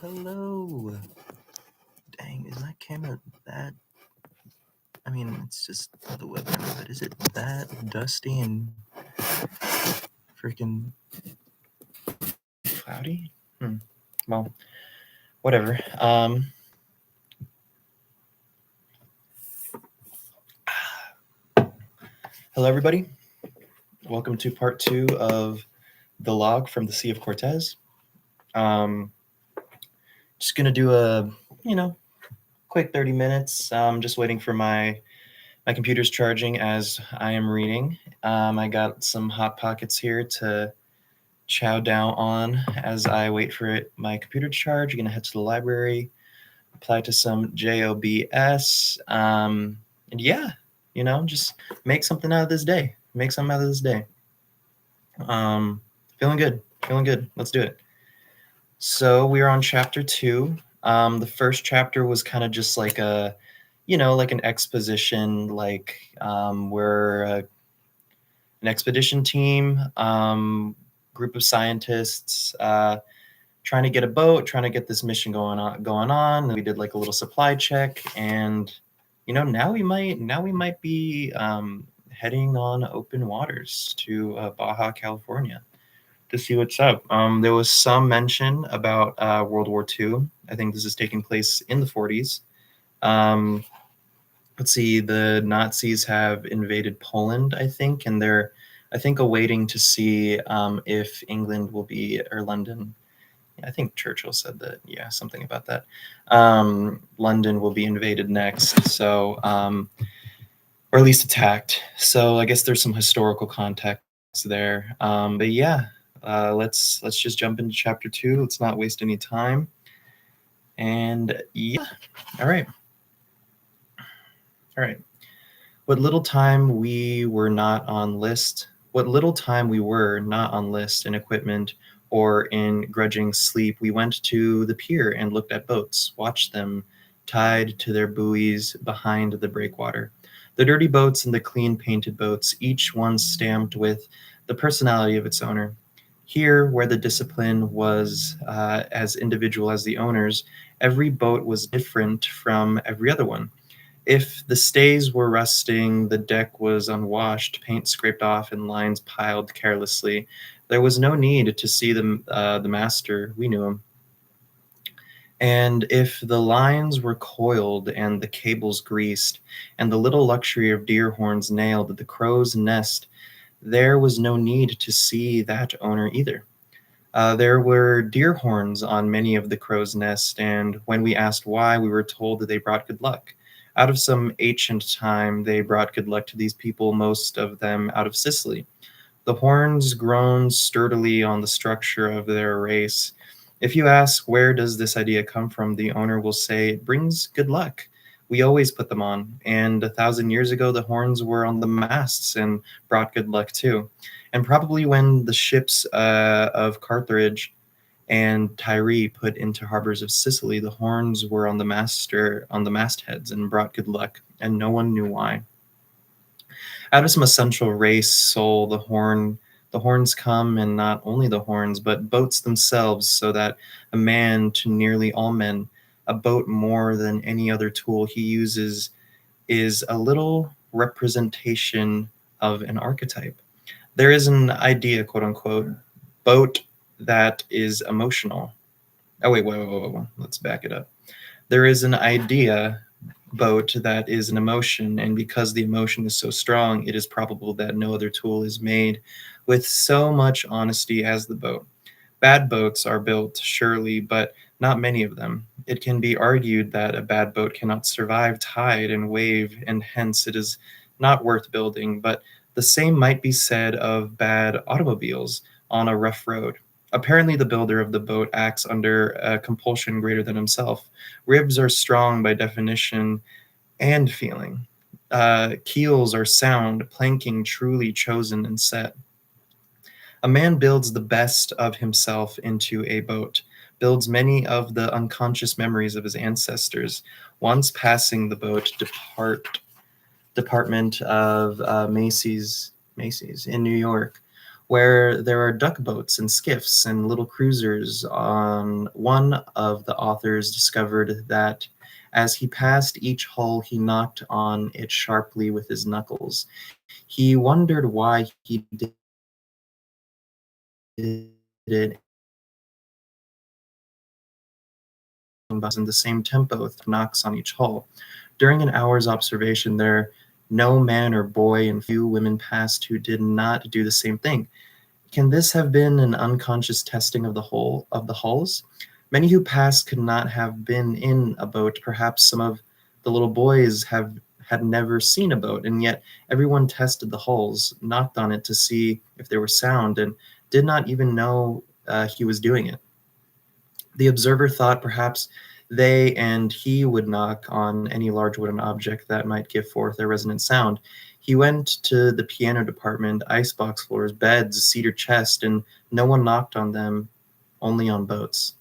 Hello. Dang, is that camera that? I mean, it's just the web camera, but is it that dusty and freaking cloudy? Well, whatever. Hello, everybody. Welcome to part 2 of the log from the Sea of Cortez. Just gonna do a, quick 30 minutes. Just waiting for my computer's charging as I am reading. I got some hot pockets here to chow down on as I wait for my computer to charge. I'm gonna head to the library, apply to some JOBS, and yeah, just make something out of this day. Make something out of this day. Feeling good. Let's do it. So we are on chapter 2. The first chapter was kind of just like a, like an exposition, like we're an expedition team, group of scientists trying to get a boat, trying to get this mission going on. And we did like a little supply check, and now we might be heading on open waters to Baja California to see what's up. There was some mention about World War II. I think this is taking place in the 40s. Let's see, the Nazis have invaded Poland, I think, and they're, awaiting to see if England will be, or London. I think Churchill said that, something about that. London will be invaded next, so, or at least attacked. So I guess there's some historical context there. But yeah, let's just jump into chapter 2. Let's not waste any time. And yeah, all right. What little time we were not on list in equipment or in grudging sleep, we went to the pier and looked at boats, watched them tied to their buoys behind the breakwater. The dirty boats and the clean painted boats, each one stamped with the personality of its owner. Here, where the discipline was as individual as the owners, every boat was different from every other one. If the stays were rusting, the deck was unwashed, paint scraped off, and lines piled carelessly, there was no need to see the master. We knew him. And if the lines were coiled and the cables greased, and the little luxury of deer horns nailed at the crow's nest, there was no need to see that owner either. There were deer horns on many of the crow's nest, and when we asked why, we were told that they brought good luck. Out of some ancient time, they brought good luck to these people, most of them out of Sicily. The horns groan sturdily on the structure of their race. If you ask, where does this idea come from, the owner will say, it brings good luck. We always put them on, and 1,000 years ago, the horns were on the masts and brought good luck too. And probably when the ships of Carthage and Tyre put into harbors of Sicily, the horns were on the mastheads and brought good luck, and no one knew why. Out of some essential race soul, the horns come, and not only the horns, but boats themselves, so that a man to nearly all men, a boat more than any other tool he uses, is a little representation of an archetype. There is an idea, quote unquote, boat that is emotional. Oh, wait. Let's back it up. There is an idea boat that is an emotion, and because the emotion is so strong, it is probable that no other tool is made with so much honesty as the boat. Bad boats are built, surely, but not many of them. It can be argued that a bad boat cannot survive tide and wave, and hence it is not worth building, but the same might be said of bad automobiles on a rough road. Apparently, the builder of the boat acts under a compulsion greater than himself. Ribs are strong by definition and feeling. Keels are sound, planking truly chosen and set. A man builds the best of himself into a boat, builds many of the unconscious memories of his ancestors. Once passing the boat department of Macy's in New York, where there are duck boats and skiffs and little cruisers. On one of the authors discovered that as he passed each hull, he knocked on it sharply with his knuckles. He wondered why he did it in the same tempo with knocks on each hull. During an hour's observation, there no man or boy and few women passed who did not do the same thing. Can this have been an unconscious testing of the whole of the hulls? Many who passed could not have been in a boat. Perhaps some of the little boys have had never seen a boat, and yet everyone tested the hulls, knocked on it to see if there was sound, and did not even know he was doing it. The observer thought perhaps they and he would knock on any large wooden object that might give forth a resonant sound. He went to the piano department, icebox floors, beds, cedar chest, and no one knocked on them, only on boats.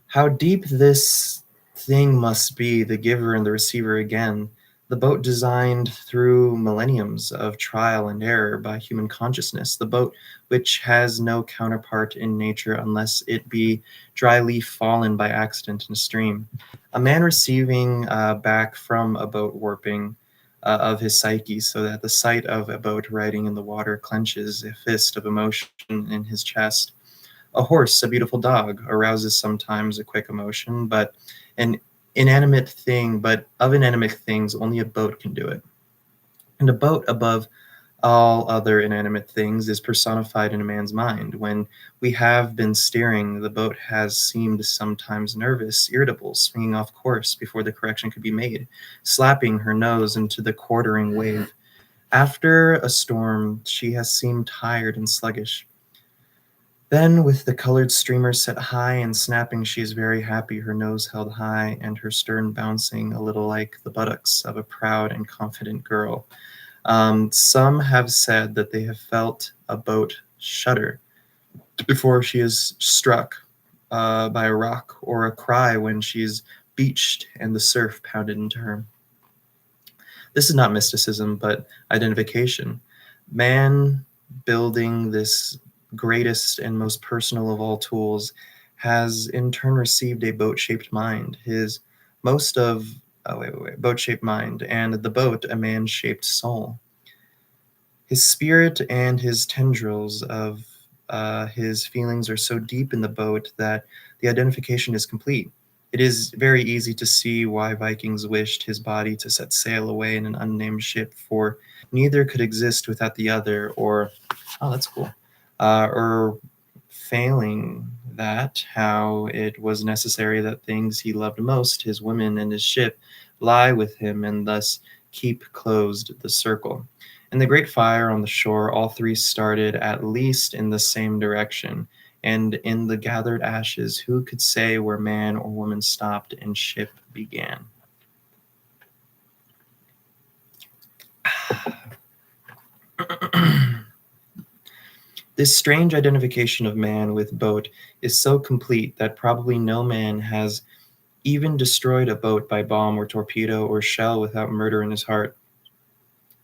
How deep this thing must be, the giver and the receiver again, the boat designed through millenniums of trial and error by human consciousness, the boat which has no counterpart in nature unless it be dry leaf fallen by accident in a stream. A man receiving back from a boat warping of his psyche, so that the sight of a boat riding in the water clenches a fist of emotion in his chest. A horse, a beautiful dog, arouses sometimes a quick emotion, but an inanimate thing, but of inanimate things, only a boat can do it. And a boat, above all other inanimate things, is personified in a man's mind. When we have been steering, the boat has seemed sometimes nervous, irritable, swinging off course before the correction could be made, slapping her nose into the quartering wave. After a storm, she has seemed tired and sluggish. Then, with the colored streamers set high and snapping, she is very happy, her nose held high and her stern bouncing a little like the buttocks of a proud and confident girl. Some have said that they have felt a boat shudder before she is struck by a rock, or a cry when she is beached and the surf pounded into her. This is not mysticism, but identification. Man, building this greatest and most personal of all tools, has in turn received a boat-shaped mind. His most of boat-shaped mind, and the boat a man-shaped soul. His spirit and his tendrils of his feelings are so deep in the boat that the identification is complete. It is very easy to see why Vikings wished his body to set sail away in an unnamed ship, for neither could exist without the other, or, oh, that's cool, or failing that, how it was necessary that things he loved most, his women and his ship, lie with him and thus keep closed the circle. In the great fire on the shore, all three started at least in the same direction, and in the gathered ashes, who could say where man or woman stopped and ship began? This strange identification of man with boat is so complete that probably no man has even destroyed a boat by bomb or torpedo or shell without murder in his heart.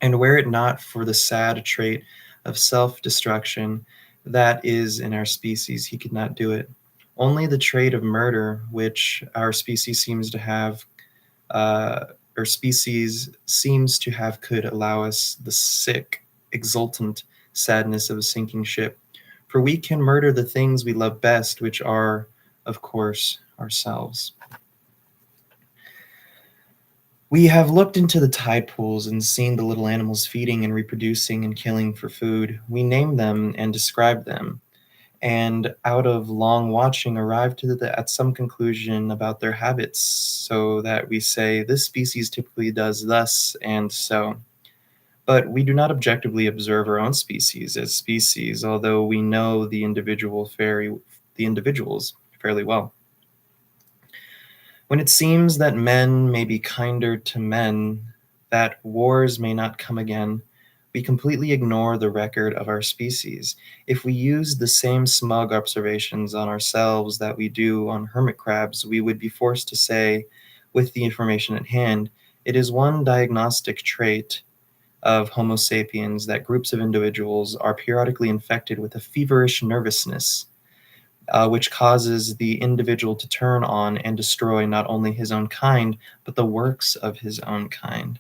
And were it not for the sad trait of self-destruction that is in our species, he could not do it. Only the trait of murder, which our species seems to have, uh, or species seems to have, could allow us the sick, exultant sadness of a sinking ship. For we can murder the things we love best, which are, of course, ourselves. We have looked into the tide pools and seen the little animals feeding and reproducing and killing for food. We name them and describe them, and out of long watching arrive at some conclusion about their habits, so that we say this species typically does thus and so. But we do not objectively observe our own species as species, although we know the individuals fairly well. When it seems that men may be kinder to men, that wars may not come again, we completely ignore the record of our species. If we used the same smug observations on ourselves that we do on hermit crabs, we would be forced to say, with the information at hand, it is one diagnostic trait of Homo sapiens that groups of individuals are periodically infected with a feverish nervousness, which causes the individual to turn on and destroy not only his own kind, but the works of his own kind.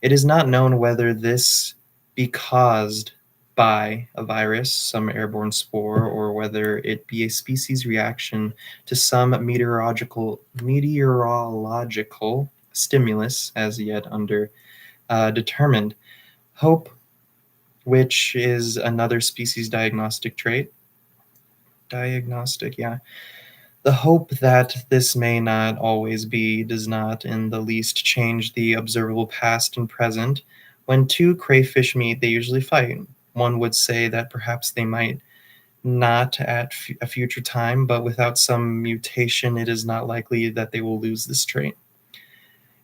It is not known whether this be caused by a virus, some airborne spore, or whether it be a species reaction to some meteorological stimulus as yet under determined. Hope, which is another species diagnostic trait. Diagnostic, yeah. The hope that this may not always be does not in the least change the observable past and present. When two crayfish meet, they usually fight. One would say that perhaps they might not at a future time, but without some mutation, it is not likely that they will lose this trait.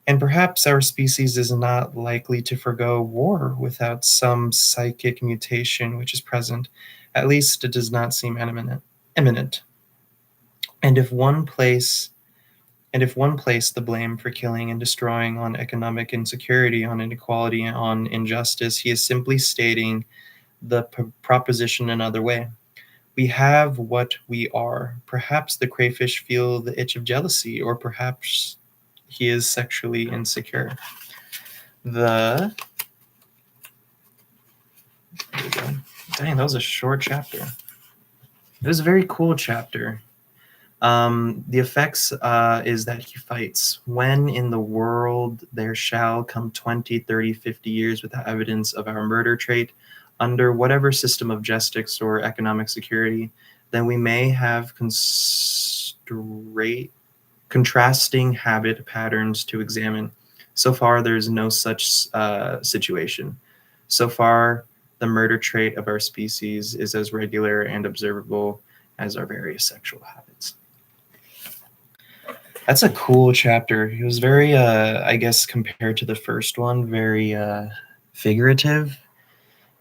And perhaps our species is not likely to forgo war without some psychic mutation which is present. At least it does not seem imminent. And if one place the blame for killing and destroying on economic insecurity, on inequality, on injustice, he is simply stating the proposition another way. We have what we are. Perhaps the crayfish feel the itch of jealousy, or perhaps he is sexually insecure. There we go. Dang, that was a short chapter. It was a very cool chapter. The effects is that he fights. When in the world there shall come 20, 30, 50 years without evidence of our murder trait, under whatever system of justice or economic security, then we may have contrasting habit patterns to examine. So far, there's no such situation. So far, the murder trait of our species is as regular and observable as our various sexual habits. That's a cool chapter. It was very, I guess, compared to the first one, very figurative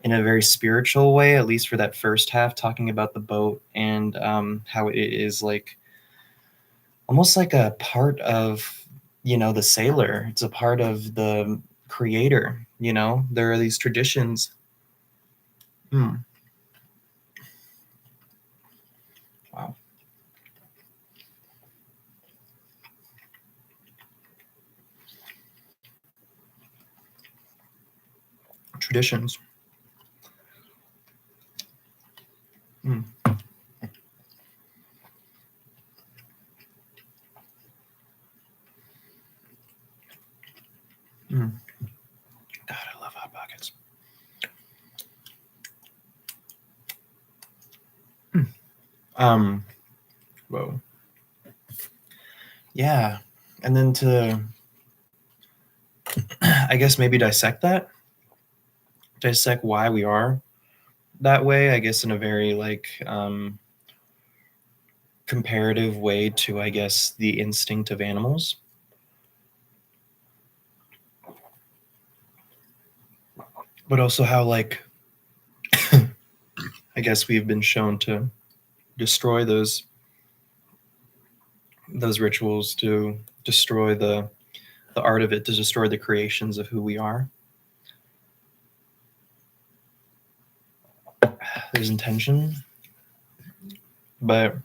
in a very spiritual way, at least for that first half, talking about the boat and how it is like almost like a part of, the sailor. It's a part of the creator, there are these traditions. Wow. Traditions. Mm. God, I love Hot Pockets. Whoa. Yeah. And then to, I guess, maybe dissect why we are that way, I guess, in a very comparative way to, I guess, the instinct of animals. But also how, I guess we've been shown to destroy those rituals, to destroy the art of it, to destroy the creations of who we are. There's intention, but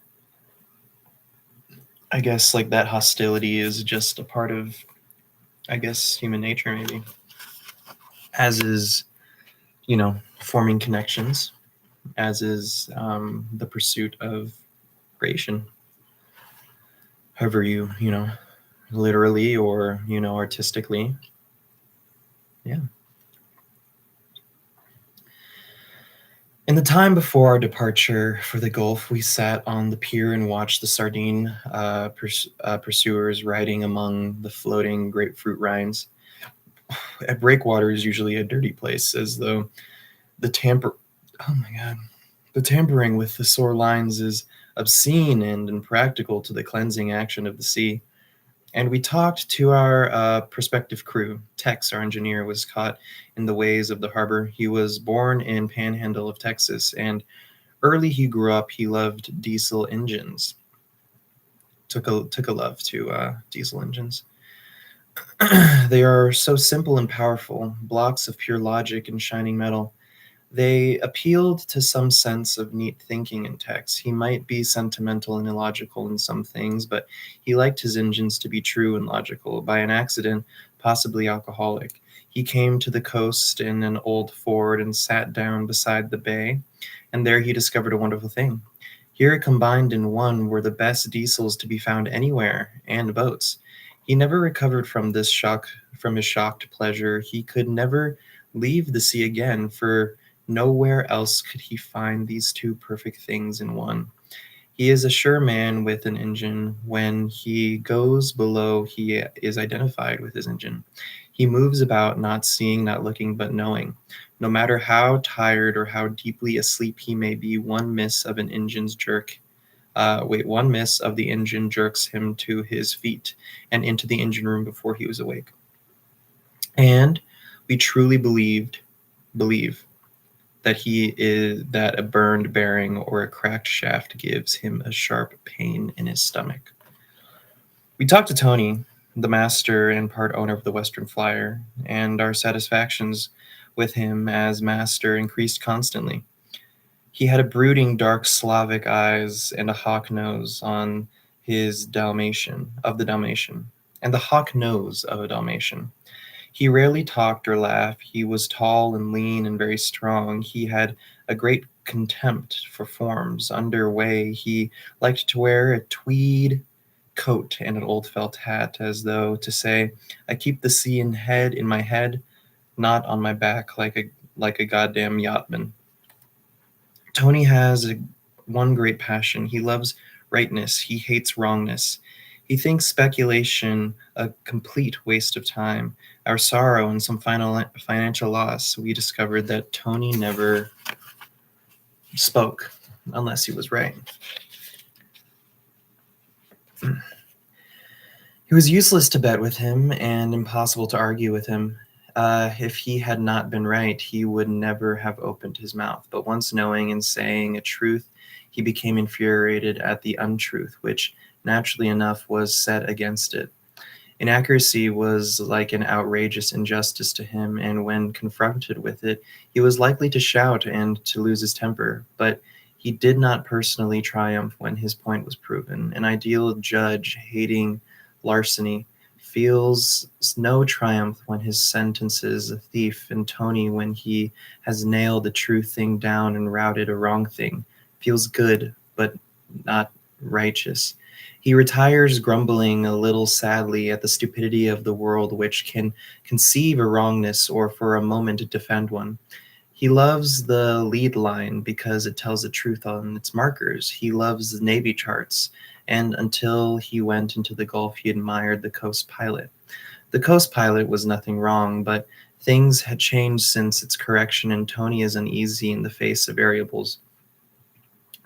I guess that hostility is just a part of, I guess, human nature, maybe, as is, forming connections, as is the pursuit of creation, however you literally or artistically. Yeah. In the time before our departure for the Gulf, we sat on the pier and watched the sardine pursuers riding among the floating grapefruit rinds. At breakwater is usually a dirty place, as though the tampering with the sore lines is obscene and impractical to the cleansing action of the sea. And we talked to our prospective crew. Tex, our engineer, was caught in the ways of the harbor. He was born in Panhandle of Texas, and early he grew up. He loved diesel engines. Took a love to diesel engines. They are so simple and powerful, blocks of pure logic and shining metal. They appealed to some sense of neat thinking in text. He might be sentimental and illogical in some things, but he liked his engines to be true and logical. By an accident, possibly alcoholic, he came to the coast in an old Ford and sat down beside the bay, and there he discovered a wonderful thing. Here combined in one were the best diesels to be found anywhere, and boats. He never recovered from his shocked pleasure. He could never leave the sea again, for nowhere else could he find these two perfect things in one. He is a sure man with an engine. When he goes below, he is identified with his engine. He moves about, not seeing, not looking, but knowing. No matter how tired or how deeply asleep he may be, one miss of the engine jerks him to his feet and into the engine room before he was awake. And we truly believe that a burned bearing or a cracked shaft gives him a sharp pain in his stomach. We talked to Tony, the master and part owner of the Western Flyer, and our satisfactions with him as master increased constantly. He had a brooding, dark Slavic eyes and a hawk nose on his Dalmatian, and the hawk nose of a Dalmatian. He rarely talked or laughed. He was tall and lean and very strong. He had a great contempt for forms. Underway, he liked to wear a tweed coat and an old felt hat, as though to say, "I keep the sea in my head, not on my back like a goddamn yachtman." Tony has one great passion. He loves rightness. He hates wrongness. He thinks speculation a complete waste of time. Our sorrow and some final financial loss, we discovered that Tony never spoke unless he was right. It was useless to bet with him and impossible to argue with him. If he had not been right, he would never have opened his mouth. But once knowing and saying a truth, he became infuriated at the untruth, which naturally enough was set against it. Inaccuracy was like an outrageous injustice to him, and when confronted with it, he was likely to shout and to lose his temper. But he did not personally triumph when his point was proven. An ideal judge hating larceny feels no triumph when his sentences a thief, and Tony, when he has nailed a true thing down and routed a wrong thing, feels good but not righteous. He retires grumbling a little sadly at the stupidity of the world, which can conceive a wrongness or for a moment defend one. He loves the lead line because it tells the truth on its markers. He loves the Navy charts, and until he went into the Gulf, he admired the coast pilot. The coast pilot was nothing wrong, but things had changed since its correction, and Tony is uneasy in the face of variables.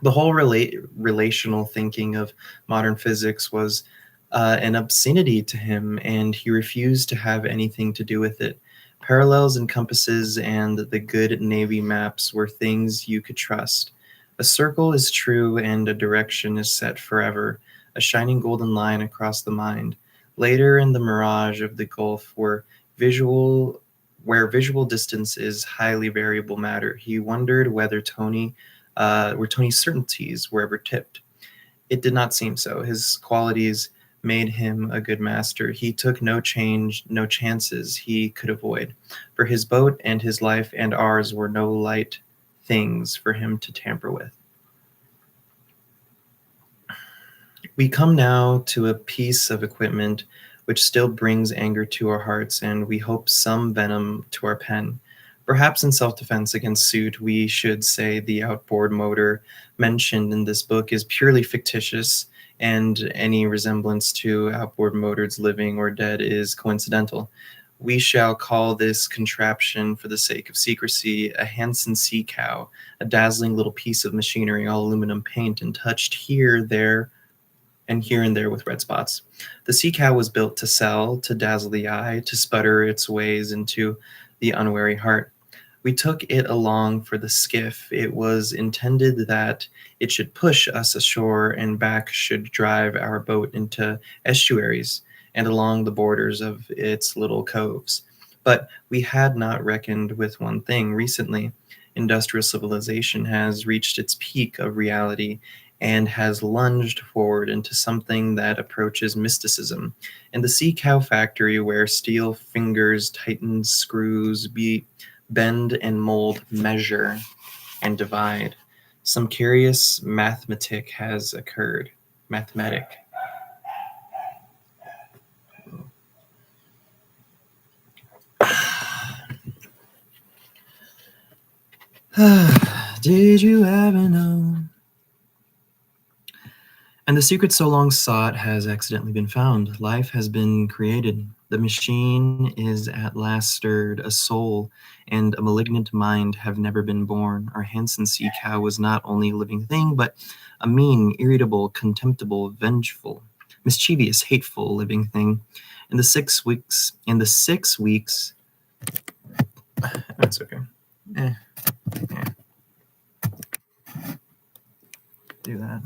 The whole relational thinking of modern physics was an obscenity to him, and he refused to have anything to do with it. Parallels and compasses and the good Navy maps were things you could trust. A circle is true and a direction is set forever, a shining golden line across the mind. Later in the mirage of the Gulf where visual distance is highly variable matter, he wondered were Tony's certainties were ever tipped. It did not seem so. His qualities made him a good master. He took no chances he could avoid. For his boat and his life and ours were no light things for him to tamper with. We come now to a piece of equipment which still brings anger to our hearts, and we hope some venom to our pen. Perhaps in self-defense against suit, we should say the outboard motor mentioned in this book is purely fictitious, and any resemblance to outboard motors, living or dead, is coincidental. We shall call this contraption, for the sake of secrecy, a Hansen sea cow, a dazzling little piece of machinery, all aluminum paint, and touched here and there with red spots. The sea cow was built to sell, to dazzle the eye, to sputter its ways into the unwary heart. We took it along for the skiff. It was intended that it should push us ashore and back should drive our boat into estuaries. and along the borders of its little coves. But we had not reckoned with one thing. Recently, industrial civilization has reached its peak of reality and has lunged forward into something that approaches mysticism. In the sea cow factory, where steel fingers tighten screws, bend and mold, measure and divide, some curious mathematic has occurred. Mathematic. Did you ever know? And the secret so long sought has accidentally been found. Life has been created. The machine is at last stirred. A soul and a malignant mind have never been born. Our Hansen sea cow was not only a living thing, but a mean, irritable, contemptible, vengeful, mischievous, hateful living thing. In the 6 weeks, that's okay. Yeah. Do that.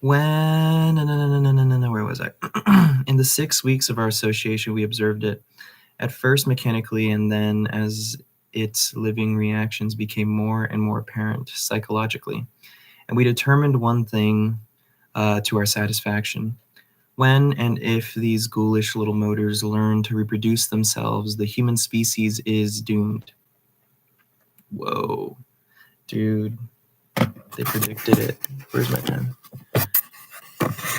Where was I? In the 6 weeks of our association, we observed it, at first mechanically, and then as its living reactions became more and more apparent psychologically. And we determined one thing to our satisfaction. When and if these ghoulish little motors learn to reproduce themselves, the human species is doomed. Whoa. Dude, they predicted it. Where's my pen?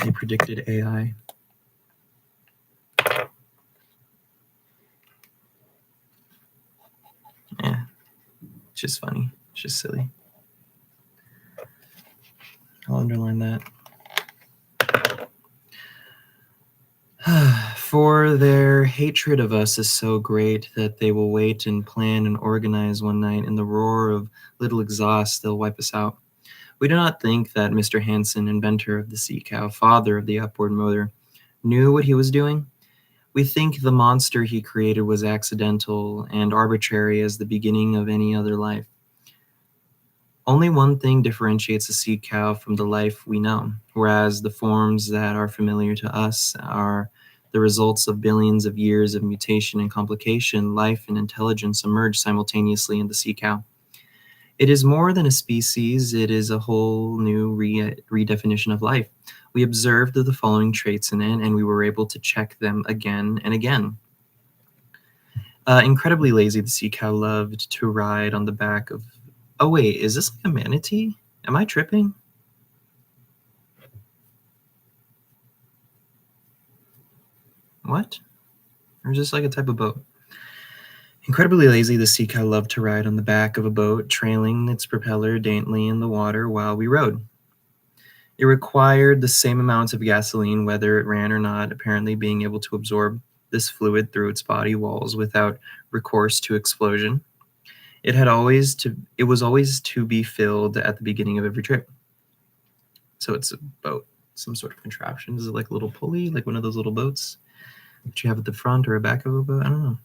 They predicted AI. Yeah, it's just funny. It's just silly. I'll underline that. For their hatred of us is so great that they will wait and plan and organize one night. In the roar of little exhaust, they'll wipe us out. We do not think that Mr. Hansen, inventor of the sea cow, father of the upward motor, knew what he was doing. We think the monster he created was accidental and arbitrary as the beginning of any other life. Only one thing differentiates a sea cow from the life we know, whereas the forms that are familiar to us are the results of billions of years of mutation and complication. Life and intelligence emerge simultaneously in the sea cow. It is more than a species, it is a whole new redefinition of life. We observed the following traits in it, and we were able to check them again and again. Incredibly lazy, the sea cow loved to ride on the back of... Oh, wait, is this like a manatee? Am I tripping? What? Or is this like a type of boat? Incredibly lazy, the sea cow loved to ride on the back of a boat, trailing its propeller daintily in the water while we rode. It required the same amounts of gasoline whether it ran or not, apparently being able to absorb this fluid through its body walls without recourse to explosion. It was always to be filled at the beginning of every trip. So it's a boat, some sort of contraption. Is it like a little pulley, like one of those little boats that you have at the front or a back of a boat? I don't know.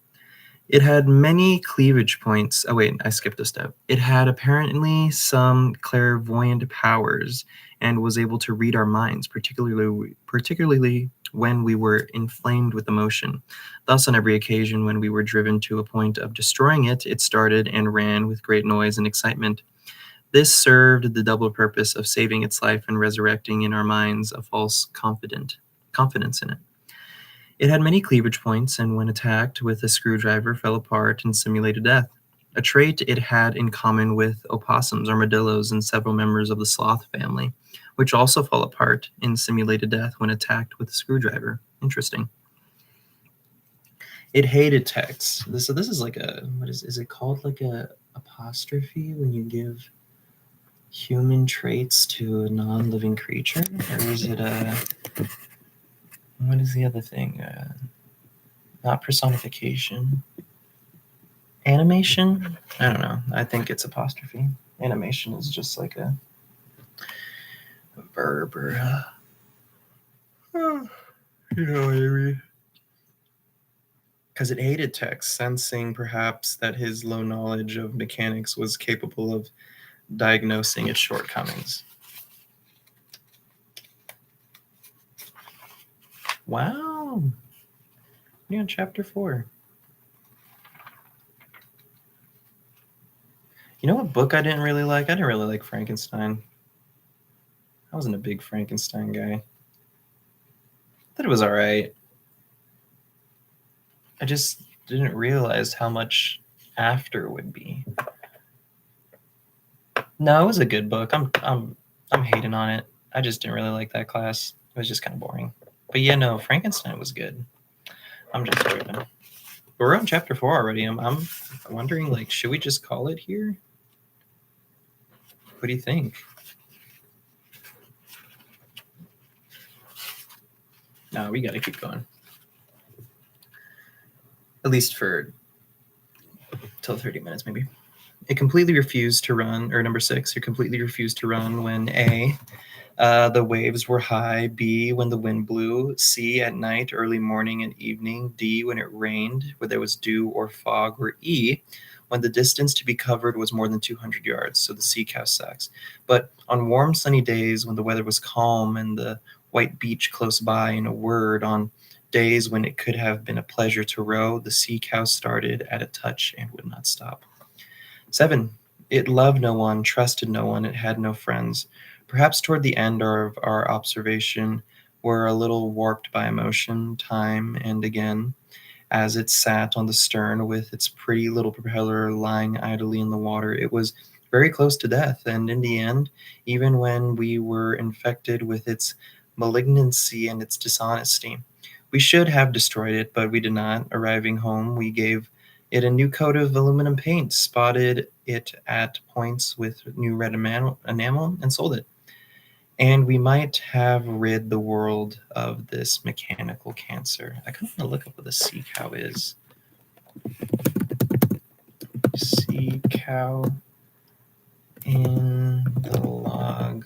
It had many cleavage points. Oh, wait, I skipped a step. It had apparently some clairvoyant powers and was able to read our minds, particularly when we were inflamed with emotion. Thus, on every occasion when we were driven to a point of destroying it, it started and ran with great noise and excitement. This served the double purpose of saving its life and resurrecting in our minds a false confidence in it. It had many cleavage points, and when attacked with a screwdriver, fell apart and simulated death, a trait it had in common with opossums, armadillos, and several members of the sloth family, which also fall apart in simulated death when attacked with a screwdriver. Interesting. It hated text. So this is like a, what is it called, like a apostrophe when you give human traits to a non-living creature? Or is it a... What is the other thing? Not personification. Animation? I don't know. I think it's apostrophe. Animation is just like a verb or you know what I mean. Because it hated text, sensing perhaps that his low knowledge of mechanics was capable of diagnosing its shortcomings. Wow. home. You're on chapter 4. You know what book I didn't really like? I didn't really like Frankenstein. I wasn't a big Frankenstein guy. I thought it was all right. I just didn't realize how much after would be. No, it was a good book. I'm hating on it. I just didn't really like that class. It was just kind of boring. But yeah, no, Frankenstein was good. I'm just tripping. But we're on chapter 4 already. I'm wondering, like, should we just call it here? What do you think? No, we got to keep going. At least for till 30 minutes, maybe. It completely refused to run, or number 6, it completely refused to run when A, the waves were high, B, when the wind blew, C, at night, early morning and evening, D, when it rained, where there was dew or fog, or E, when the distance to be covered was more than 200 yards. So the sea cow sucks. But on warm, sunny days when the weather was calm and the white beach close by, in a word, on days when it could have been a pleasure to row, the sea cow started at a touch and would not stop. 7. It loved no one, trusted no one, it had no friends. Perhaps toward the end of our observation were a little warped by emotion, time and again, as it sat on the stern with its pretty little propeller lying idly in the water. It was very close to death, and in the end, even when we were infected with its malignancy and its dishonesty, we should have destroyed it, but we did not. Arriving home, we gave it a new coat of aluminum paint, spotted it at points with new red enamel, and sold it. And we might have rid the world of this mechanical cancer. I kind of want to look up what the sea cow is. Sea cow in the log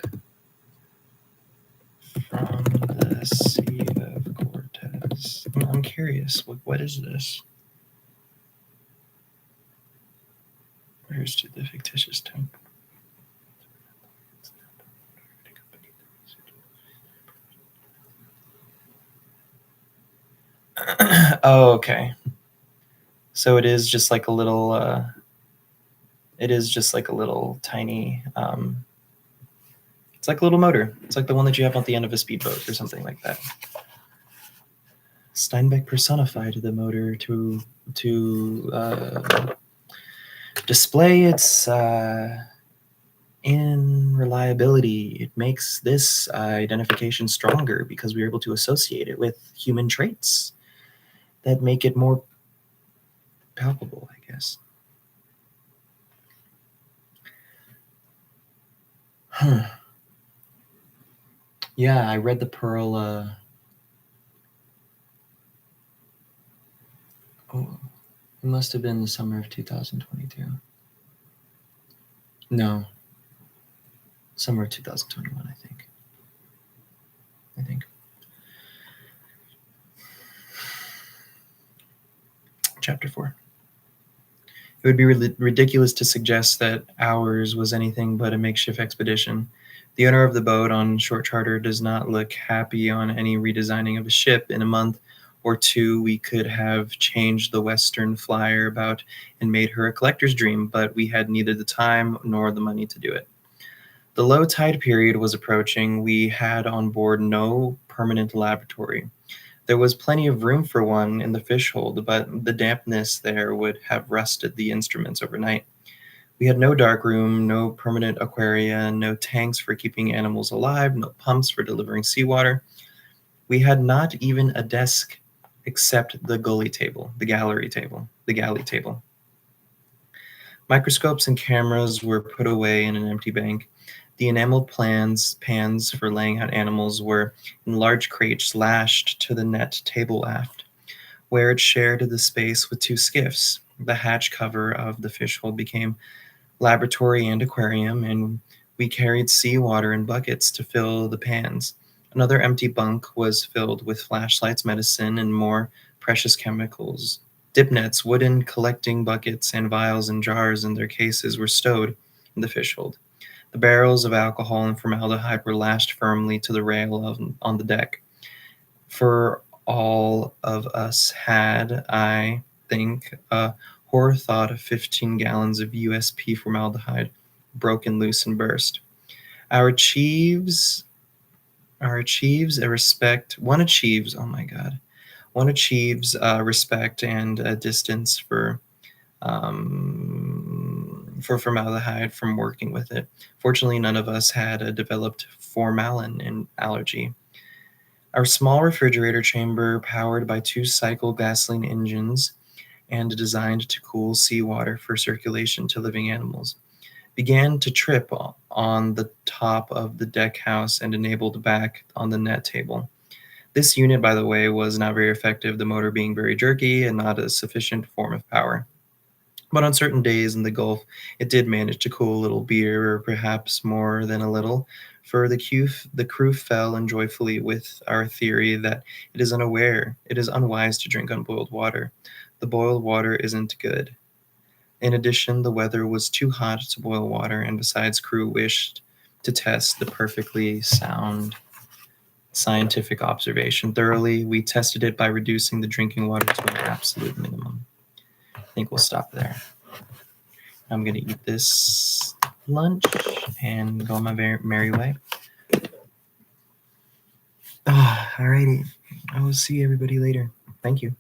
from the Sea of Cortez. I'm curious. What is this? Where's the fictitious term? Oh, okay. So it is just like a little. It is just like a little tiny. It's like a little motor. It's like the one that you have at the end of a speedboat or something like that. Steinbeck personified the motor to display its unreliability. It makes this identification stronger because we are able to associate it with human traits that make it more palpable, I guess. Huh. Yeah, I read the Pearl. Oh, it must have been the summer of 2022. No, summer of 2021, I think. Chapter 4. It would be ridiculous to suggest that ours was anything but a makeshift expedition. The owner of the boat on short charter does not look happy on any redesigning of a ship. In a month or two, we could have changed the Western Flyer about and made her a collector's dream, but we had neither the time nor the money to do it. The low tide period was approaching. We had on board no permanent laboratory. There was plenty of room for one in the fish hold, but the dampness there would have rusted the instruments overnight. We had no dark room, no permanent aquaria, no tanks for keeping animals alive, no pumps for delivering seawater. We had not even a desk except the galley table. Microscopes and cameras were put away in an empty bank. The enameled pans for laying out animals were in large crates lashed to the net table aft, where it shared the space with 2 skiffs. The hatch cover of the fish hold became laboratory and aquarium, and we carried seawater in buckets to fill the pans. Another empty bunk was filled with flashlights, medicine, and more precious chemicals. Dip nets, wooden collecting buckets, and vials and jars in their cases were stowed in the fish hold. The barrels of alcohol and formaldehyde were lashed firmly to the rail on the deck. For all of us had, I think, a horror thought of 15 gallons of USP formaldehyde broken loose and burst. Our achieves a respect. One achieves, oh my God. One achieves respect and a distance for formaldehyde from working with it. Fortunately, none of us had a developed formalin allergy. Our small refrigerator chamber, powered by 2-cycle gasoline engines and designed to cool seawater for circulation to living animals, began to trip on the top of the deck house and enabled back on the net table. This unit, by the way, was not very effective, the motor being very jerky and not a sufficient form of power. But on certain days in the Gulf, it did manage to cool a little beer, or perhaps more than a little, for the crew fell in joyfully with our theory that it is unwise to drink unboiled water. The boiled water isn't good. In addition, the weather was too hot to boil water, and besides, crew wished to test the perfectly sound scientific observation thoroughly. We tested it by reducing the drinking water to an absolute minimum. I think we'll stop there. I'm going to eat this lunch and go on my merry way. Alrighty. I will see everybody later. Thank you.